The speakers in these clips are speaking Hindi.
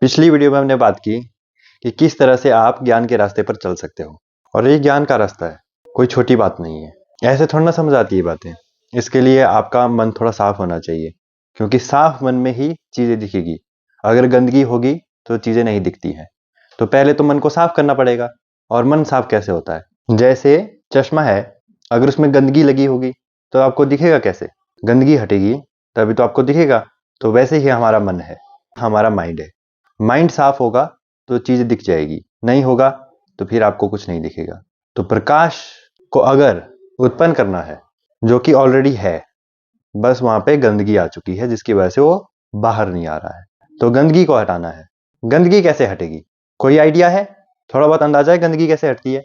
पिछली वीडियो में हमने बात की कि किस तरह से आप ज्ञान के रास्ते पर चल सकते हो, और ये ज्ञान का रास्ता है, कोई छोटी बात नहीं है। ऐसे थोड़ा ना समझ आती है बातें। इसके लिए आपका मन थोड़ा साफ होना चाहिए, क्योंकि साफ मन में ही चीजें दिखेगी। अगर गंदगी होगी तो चीजें नहीं दिखती हैं। तो पहले तो मन को साफ करना पड़ेगा। और मन साफ कैसे होता है? जैसे चश्मा है, अगर उसमें गंदगी लगी होगी तो आपको दिखेगा कैसे? गंदगी हटेगी तभी तो आपको दिखेगा। तो वैसे ही हमारा मन है, हमारा माइंड है। माइंड साफ होगा तो चीज दिख जाएगी, नहीं होगा तो फिर आपको कुछ नहीं दिखेगा। तो प्रकाश को अगर उत्पन्न करना है, जो कि ऑलरेडी है, बस वहां पे गंदगी आ चुकी है जिसकी वजह से वो बाहर नहीं आ रहा है। तो गंदगी को हटाना है। गंदगी कैसे हटेगी? कोई आइडिया है? थोड़ा बहुत अंदाजा है गंदगी कैसे हटती है?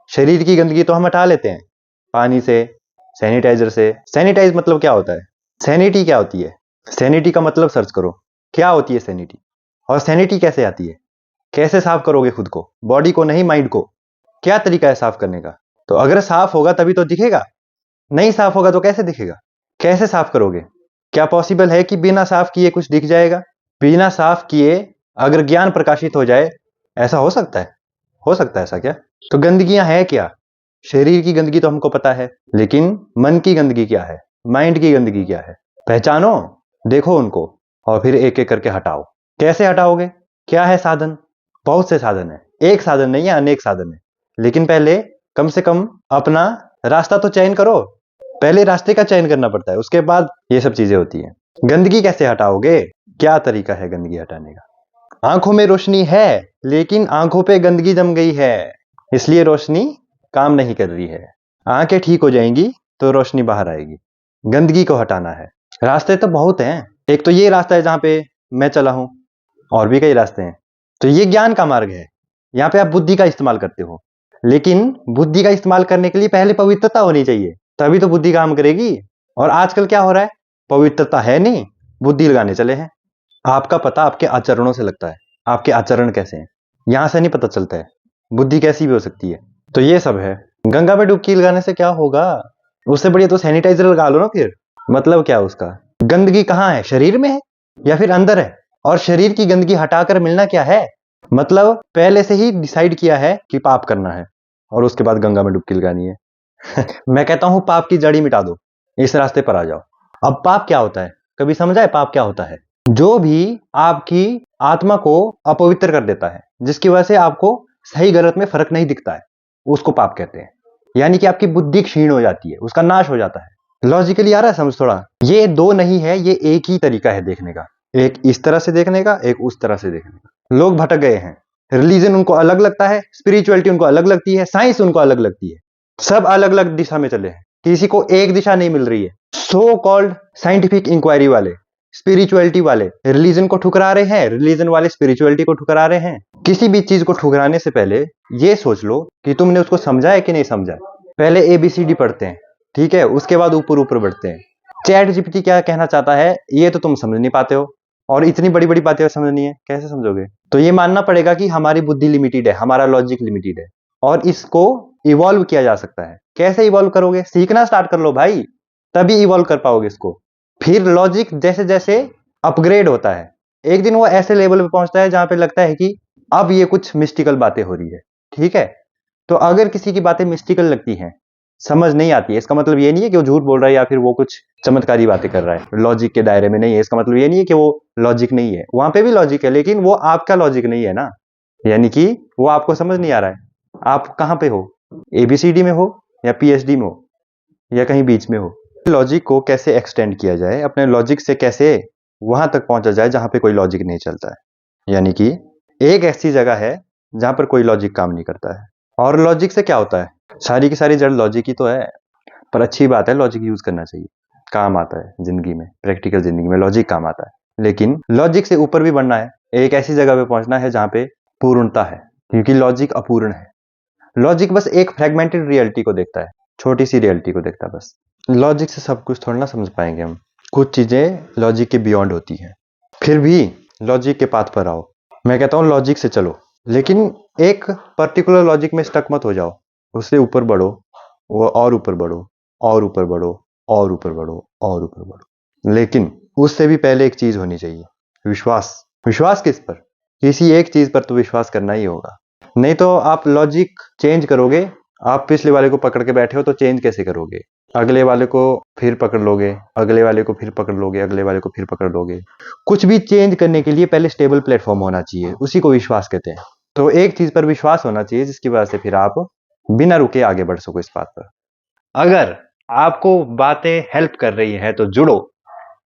शरीर की गंदगी तो हम हटा लेते हैं पानी से, सैनिटाइजर से। सैनिटाइज मतलब क्या होता है? सैनिटी क्या होती है? सैनिटी का मतलब सर्च करो, क्या होती है सैनिटी। और सैनिटी कैसे आती है? कैसे साफ करोगे खुद को, बॉडी को नहीं माइंड को? क्या तरीका है साफ करने का? तो अगर साफ होगा तभी तो दिखेगा, नहीं साफ होगा तो कैसे दिखेगा? कैसे साफ करोगे? क्या पॉसिबल है कि बिना साफ किए कुछ दिख जाएगा? बिना साफ किए अगर ज्ञान प्रकाशित हो जाए, ऐसा हो सकता है? हो सकता है ऐसा क्या? तो गंदगियां है क्या? शरीर की गंदगी तो हमको पता है, लेकिन मन की गंदगी क्या है? माइंड की गंदगी क्या है? पहचानो, देखो उनको, और फिर एक एक करके हटाओ। कैसे हटाओगे? क्या है साधन? बहुत से साधन है, एक साधन नहीं है, अनेक साधन है। लेकिन पहले कम से कम अपना रास्ता तो चयन करो। पहले रास्ते का चयन करना पड़ता है, उसके बाद ये सब चीजें होती है। गंदगी कैसे हटाओगे? क्या तरीका है गंदगी हटाने का? आंखों में रोशनी है, लेकिन आंखों पे गंदगी जम गई है, इसलिए रोशनी काम नहीं कर रही है। आंखें ठीक हो जाएंगी तो रोशनी बाहर आएगी। गंदगी को हटाना है। रास्ते तो बहुत हैं। एक तो ये रास्ता है जहां पे मैं चला हूं, और भी कई रास्ते हैं। तो ये ज्ञान का मार्ग है, यहाँ पे आप बुद्धि का इस्तेमाल करते हो। लेकिन बुद्धि का इस्तेमाल करने के लिए पहले पवित्रता होनी चाहिए, तभी तो बुद्धि काम करेगी। और आजकल क्या हो रहा है? पवित्रता है नहीं, बुद्धि लगाने चले हैं। आपका पता आपके आचरणों से लगता है, आपके आचरण कैसे हैं, यहां से नहीं पता चलता है बुद्धि कैसी भी हो सकती है। तो ये सब है। गंगा में डुबकी लगाने से क्या होगा? उससे बढ़िया तो सैनिटाइजर लगा लो ना फिर। मतलब क्या उसका? गंदगी कहाँ है? शरीर में है या फिर अंदर है? और शरीर की गंदगी हटाकर मिलना क्या है? मतलब पहले से ही डिसाइड किया है कि पाप करना है, और उसके बाद गंगा में डुबकी लगानी है। मैं कहता हूं पाप की जड़ ही मिटा दो, इस रास्ते पर आ जाओ। अब पाप क्या होता है? कभी समझा है पाप क्या होता है? जो भी आपकी आत्मा को अपवित्र कर देता है, जिसकी वजह से आपको सही गलत में फर्क नहीं दिखता है, उसको पाप कहते हैं। यानी कि आपकी बुद्धि क्षीण हो जाती है, उसका नाश हो जाता है। लॉजिकली आ रहा है समझ थोड़ा? ये दो नहीं है, ये एक ही तरीका है देखने का। एक इस तरह से देखने का, एक उस तरह से देखने का। लोग भटक गए हैं। रिलीजन उनको अलग लगता है, स्पिरिचुअलिटी उनको अलग लगती है, साइंस उनको अलग लगती है। सब अलग अलग दिशा में चले हैं, किसी को एक दिशा नहीं मिल रही है। सो कॉल्ड साइंटिफिक इंक्वायरी वाले, स्पिरिचुअलिटी वाले रिलीजन को ठुकरा रहे हैं, रिलीजन वाले स्पिरिचुअलिटी को ठुकरा रहे हैं। किसी भी चीज को ठुकराने से पहले ये सोच लो कि तुमने उसको समझा है कि नहीं समझा है। पहले ABCD पढ़ते हैं, ठीक है, उसके बाद ऊपर ऊपर बढ़ते हैं। चैट जीपीटी क्या कहना चाहता है ये तो तुम समझ नहीं पाते हो, और इतनी बड़ी बड़ी बातें समझनी है, कैसे समझोगे? तो ये मानना पड़ेगा कि हमारी बुद्धि लिमिटेड है, हमारा लॉजिक लिमिटेड है, और इसको इवॉल्व किया जा सकता है। कैसे इवॉल्व करोगे? सीखना स्टार्ट कर लो भाई, तभी इवॉल्व कर पाओगे इसको। फिर लॉजिक जैसे जैसे अपग्रेड होता है, एक दिन वो ऐसे लेवल पे पहुंचता है जहां पे लगता है कि अब ये कुछ मिस्टिकल बातें हो रही है, ठीक है। तो अगर किसी की बातें मिस्टिकल लगती हैं, समझ नहीं आती है, इसका मतलब ये नहीं है कि वो झूठ बोल रहा है या फिर वो कुछ चमत्कारी बातें कर रहा है, लॉजिक के दायरे में नहीं है। इसका मतलब ये नहीं है कि वो लॉजिक नहीं है, वहां पे भी लॉजिक है, लेकिन वो आपका लॉजिक नहीं है ना। यानी कि वो आपको समझ नहीं आ रहा है। आप कहां पे हो? ABCD में हो, या PhD में हो, या कहीं बीच में हो? लॉजिक को कैसे एक्सटेंड किया जाए, अपने लॉजिक से कैसे वहां तक पहुंचा जाए जहां पे कोई लॉजिक नहीं चलता है। यानी कि एक ऐसी जगह है जहां पर कोई लॉजिक काम नहीं करता है। और लॉजिक से क्या होता है? सारी की सारी जड़ लॉजिक ही तो है। पर अच्छी बात है, लॉजिक यूज करना चाहिए, काम आता है जिंदगी में, प्रैक्टिकल जिंदगी में लॉजिक काम आता है। लेकिन लॉजिक से ऊपर भी बढ़ना है, एक ऐसी जगह पे पहुंचना है जहां पे पूर्णता है, क्योंकि लॉजिक अपूर्ण है। लॉजिक बस एक फ्रेगमेंटेड रियलिटी को देखता है, छोटी सी रियलिटी को देखता है बस। लॉजिक से सब कुछ थोड़ा ना समझ पाएंगे हम, कुछ चीजें लॉजिक के बियॉन्ड होती हैं। फिर भी लॉजिक के पाथ पर आओ। मैं कहता हूँ लॉजिक से चलो, लेकिन एक पर्टिकुलर लॉजिक में स्टक मत हो जाओ, उससे ऊपर बढ़ो, वो और ऊपर बढ़ो, और ऊपर बढ़ो, और ऊपर बढ़ो, और ऊपर बढ़ो। लेकिन उससे भी पहले एक चीज होनी चाहिए, विश्वास। विश्वास किस पर? किसी एक चीज पर तो विश्वास करना ही होगा, नहीं तो आप लॉजिक चेंज करोगे। आप पिछले वाले को पकड़ के बैठे हो तो चेंज कैसे करोगे? अगले वाले को फिर पकड़ लोगे, अगले वाले को फिर पकड़ लोगे, अगले वाले को फिर पकड़ लोगे। कुछ भी चेंज करने के लिए पहले स्टेबल प्लेटफॉर्म होना चाहिए, उसी को विश्वास कहते हैं। तो एक चीज पर विश्वास होना चाहिए जिसकी वजह से फिर आप बिना रुके आगे बढ़ सको इस बात पर। अगर आपको बातें हेल्प कर रही है तो जुड़ो,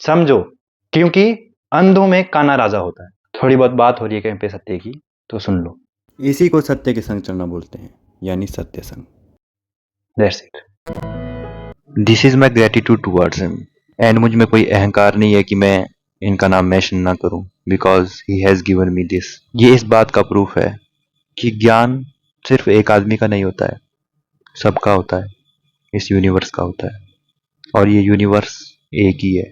समझो, क्योंकि अंधों में काना राजा होता है। थोड़ी बहुत बात हो रही है कहीं पे सत्य की तो सुन लो। इसी को सत्य के संग चलना बोलते हैं, यानी सत्य संग। That's it. This is my gratitude towards him. And मुझ में कोई अहंकार नहीं है कि मैं इनका नाम मेंशन ना करूं, because he has given me this. ये इस बात का प्रूफ है कि ज्ञान सिर्फ एक आदमी का नहीं होता है, सबका होता है, इस यूनिवर्स का होता है, और ये यूनिवर्स एक ही है।